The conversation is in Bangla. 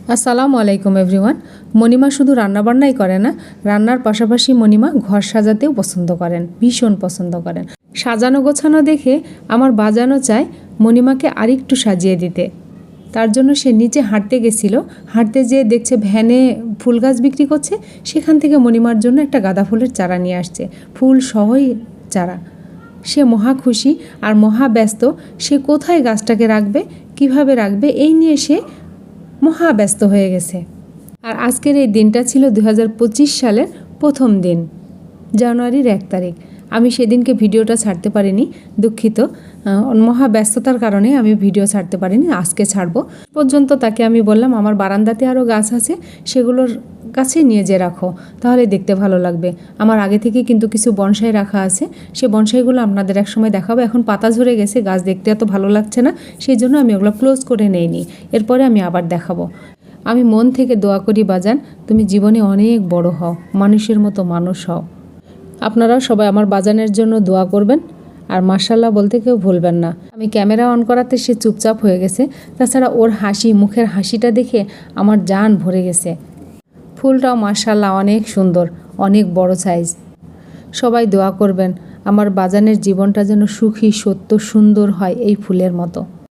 আসসালামু আলাইকুম এভরিওয়ান। মণিমা শুধু রান্নাবান্নাই করে না, রান্নার পাশাপাশি মণিমা ঘর সাজাতেও পছন্দ করেন, ভীষণ পছন্দ করেন। সাজানো গোছানো দেখে আমার বাজানো চায় মণিমাকে আরেকটু সাজিয়ে দিতে। তার জন্য সে নিচে হাঁটতে গেছিল, হাঁটতে যেয়ে দেখছে ভ্যানে ফুল গাছ বিক্রি করছে, সেখান থেকে মণিমার জন্য একটা গাঁদা ফুলের চারা নিয়ে আসছে, ফুল সহই চারা। সে মহা খুশি আর মহা ব্যস্ত, সে কোথায় গাছটাকে রাখবে, কিভাবে রাখবে, এই নিয়ে সে মহা ব্যস্ত হয়ে গেছে। আর আজকের এই দিনটা ছিল 2025 সালের প্রথম দিন, জানুয়ারির 1 তারিখ। আমি সেদিনকে ভিডিওটা ছাড়তে পারিনি, দুঃখিত। মহা ব্যস্ততার কারণে আমি ভিডিও ছাড়তে পারিনি, আজকে ছাড়বো। পর্যন্ত তাকে আমি বললাম আমার বারান্দাতে আরও গাছ আছে, সেগুলোর কাছে নিয়ে যে রাখো, তাহলে দেখতে ভালো লাগবে। আমার আগে থেকে কিন্তু কিছু বনসাই রাখা আছে, সে বনসাইগুলো আপনাদের এক সময় দেখাবো। এখন পাতা ঝরে গেছে, গাছ দেখতে এত ভালো লাগছে না, সেই জন্য আমি ওগুলো ক্লোজ করে নেইনি, এরপরে আমি আবার দেখাবো। আমি মন থেকে দোয়া করি বাজান, তুমি জীবনে অনেক বড় হও, মানুষের মতো মানুষ হও। আপনারাও সবাই আমার বাজানের জন্য দোয়া করবেন, আর মাশাল্লাহ বলতে কেউ ভুলবেন না। আমি ক্যামেরা অন করাতে সে চুপচাপ হয়ে গেছে, তাছাড়া ওর হাসি, মুখের হাসিটা দেখে আমার জান ভরে গেছে। ফুলটাও মাশাল্লাহ অনেক সুন্দর, অনেক বড় সাইজ। সবাই দোয়া করবেন আমার বাজানের জীবনটা যেন সুখী, সত্য, সুন্দর হয় এই ফুলের মতো।